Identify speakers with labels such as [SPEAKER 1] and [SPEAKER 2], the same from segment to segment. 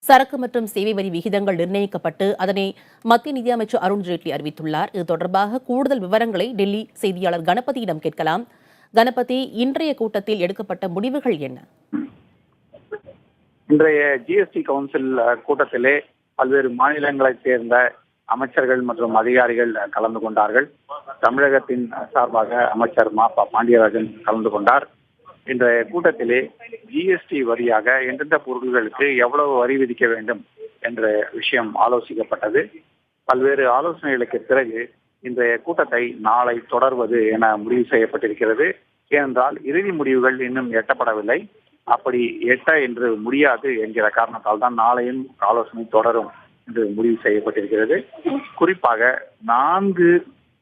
[SPEAKER 1] சரக்கு மற்றும் சேவை வரி விகிதங்கள் நிர்ணயிக்கப்பட்டு அதனை மத்திய நிதியமைச்சர் அருண் ஜேட்லி அறிவித்துள்ளார். இது தொடர்பாக கூடுதல் விவரங்களை டெல்லி செய்தியாளர் கணபதியிடம் கேட்கலாம். கணபதி, இன்றைய கூட்டத்தில் எடுக்கப்பட்ட முடிவுகள் என்ன?
[SPEAKER 2] இன்றைய ஜிஎஸ்டி கவுன்சில் கூட்டத்திலே பல்வேறு மாநிலங்களைச் சேர்ந்த அமைச்சர்கள் மற்றும் அதிகாரிகள் கலந்து கொண்டார்கள். தமிழகத்தின் சார்பாக அமைச்சர் பாண்டியராஜன் கலந்து கொண்டார். இன்றைய கூட்டத்திலே ஜிஎஸ்டி வரியாக எந்தெந்த பொருட்களுக்கு எவ்வளவு வரி விதிக்க வேண்டும் என்ற விஷயம் ஆலோசிக்கப்பட்டது. பல்வேறு ஆலோசனைகளுக்கு பிறகு இன்றைய கூட்டத்தை நாளை தொடர்வது என முடிவு செய்யப்பட்டிருக்கிறது. ஏனென்றால் இறுதி முடிவுகள் இன்னும் எட்டப்படவில்லை. அப்படி எட்ட என்று முடியாது என்கிற காரணத்தால் தான் நாளையும் ஆலோசனை தொடரும் என்று முடிவு செய்யப்பட்டிருக்கிறது. குறிப்பாக 4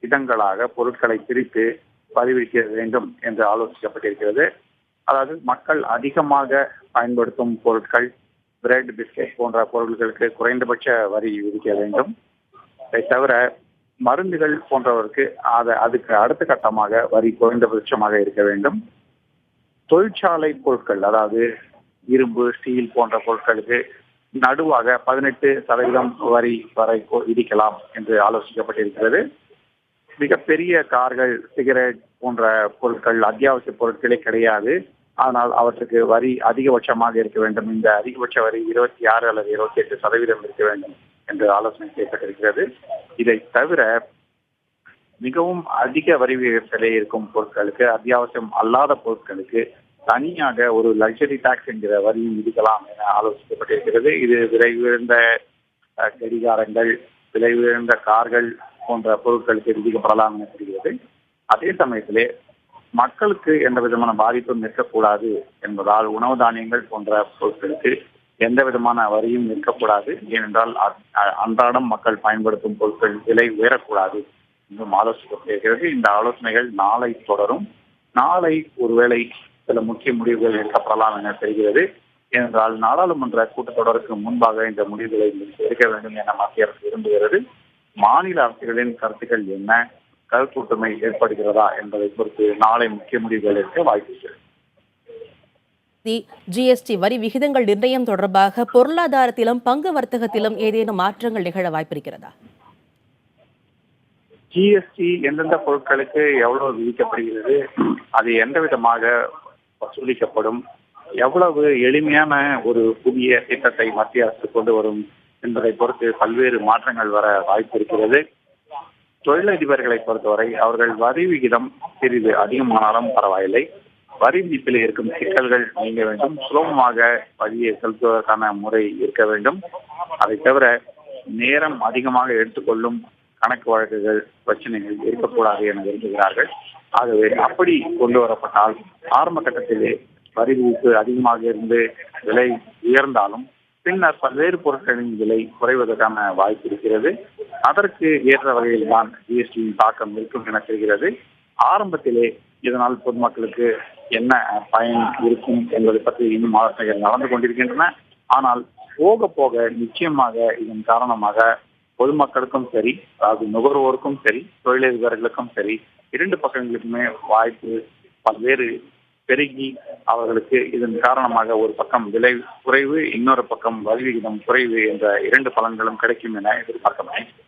[SPEAKER 2] விதங்களாக பொருட்களை பிரித்து வரி விதிக்க வேண்டும் என்று ஆலோசிக்கப்பட்டிருக்கிறது. அதாவது மக்கள் அதிகமாக பயன்படுத்தும் பொருட்கள், பிரெட், பிஸ்கெட் போன்ற பொருட்களுக்கு குறைந்தபட்ச வரி விதிக்க வேண்டும். இதை தவிர மருந்துகள் போன்றவருக்கு அதுக்கு அடுத்த கட்டமாக வரி குறைந்தபட்சமாக இருக்க வேண்டும். தொழிற்சாலை பொருட்கள், அதாவது இரும்பு, ஸ்டீல் போன்ற பொருட்களுக்கு நடுவாக 18% வரி வரை விதிக்கலாம் என்று ஆலோசிக்கப்பட்டிருக்கிறது. மிகப்பெரிய கார்கள், சிகரெட் போன்ற பொருட்கள் அத்தியாவசிய பொருட்களே கிடையாது. ஆனால் அவற்றுக்கு வரி அதிகபட்சமாக இருக்க வேண்டும். இந்த அதிகபட்ச வரி 26 அல்லது 28% இருக்க வேண்டும் என்று ஆலோசனை செய்யப்பட்டிருக்கிறது. இதை தவிர மிகவும் அதிக வரி விகிதத்திலே இருக்கும் பொருட்களுக்கு, அத்தியாவசியம் அல்லாத பொருட்களுக்கு தனியாக ஒரு லக்ஸரி டாக்ஸ் என்கிற வரியும் விதிக்கலாம் என ஆலோசிக்கப்பட்டிருக்கிறது. இது விலை உயர்ந்த கடிகாரங்கள், விலை உயர்ந்த கார்கள் போன்ற பொருட்களுக்கு விதிக்கப்படலாம் என தெரிகிறது. அதே சமயத்திலே மக்களுக்கு எந்த விதமான பாதிப்பும் நிற்கக்கூடாது என்பதால் உணவு தானியங்கள் போன்ற பொருட்களுக்கு எந்த விதமான வரியும் நிற்கக்கூடாது. ஏனென்றால் அன்றாடம் மக்கள் பயன்படுத்தும் பொருட்கள் விலை உயரக்கூடாது என்றும் ஆலோசிக்கப்பட்டிருக்கிறது. இந்த ஆலோசனைகள் நாளை தொடரும். நாளை ஒருவேளை சில முக்கிய முடிவுகள் எடுக்கப்படலாம் என தெரிகிறது. ஏனென்றால் நாடாளுமன்ற கூட்டத்தொடருக்கு முன்பாக இந்த முடிவுகளை எடுக்க வேண்டும் என மத்திய அரசு விரும்புகிறது. மாநில அரசுகளின் கருத்துக்கள் என்ன, கருத்தொற்றுமை ஏற்படுகிறதா என்பதை பொறுத்து நாளை முக்கிய முடிவுகள் எடுக்க வாய்ப்புகிறது.
[SPEAKER 1] ஜிஎஸ்டி வரி விகிதங்கள் நிர்ணயம் தொடர்பாக பொருளாதாரத்திலும் பங்கு வர்த்தகத்திலும் ஏதேனும் மாற்றங்கள் நிகழ வாய்ப்பிருக்கிறதா?
[SPEAKER 2] ஜிஎஸ்டி எந்தெந்த பொருட்களுக்கு எவ்வளவு விதிக்கப்படுகிறது, அது எந்த விதமாக வசூலிக்கப்படும், எவ்வளவு எளிமையான ஒரு புதிய திட்டத்தை மத்திய அரசு கொண்டு வரும் என்பதை பொறுத்து பல்வேறு மாற்றங்கள் வர வாய்ப்பு இருக்கிறது. தொழிலதிபர்களை பொறுத்தவரை அவர்கள் வரி விகிதம் சிறிது அதிகமானாலும் பரவாயில்லை, வரி விதிப்பில் இருக்கும் சிக்கல்கள் நீங்க வேண்டும், சுலபமாக வரியை செலுத்துவதற்கான முறை இருக்க வேண்டும். அதை தவிர நேரம் அதிகமாக எடுத்துக்கொள்ளும் கணக்கு வழக்குகள், பிரச்சனைகள் இருக்கக்கூடாது என விரும்புகிறார்கள். ஆகவே அப்படி கொண்டு வரப்பட்டால் ஆரம்ப கட்டத்திலே வரி விதிப்பு அதிகமாக இருந்து விலை உயர்ந்தாலும் பின்னர் பல்வேறு பொருட்களின் விலை குறைவதற்கான வாய்ப்பு இருக்கிறது. அதற்கு ஏற்ற வகையில் தான் ஜிஎஸ்டியின் தாக்கம் இருக்கும் என தெரிகிறது. ஆரம்பத்திலே இதனால் பொதுமக்களுக்கு என்ன பயன் இருக்கும் என்பதை பற்றி இன்னும் ஆலோசனைகள் நடந்து கொண்டிருக்கின்றன. ஆனால் போக போக நிச்சயமாக இதன் காரணமாக பொதுமக்களுக்கும் சரி, அதாவது நுகர்வோருக்கும் சரி, தொழிலதிபர்களுக்கும் சரி, 2 பக்கங்களுக்குமே வாய்ப்பு பல்வேறு பெருகி அவர்களுக்கு இதன் காரணமாக ஒரு பக்கம் விலை குறைவு, இன்னொரு பக்கம் வரி விகிதம் குறைவு என்ற 2 பலன்களும் கிடைக்கும் என எதிர்பார்க்கப்படுகிறது.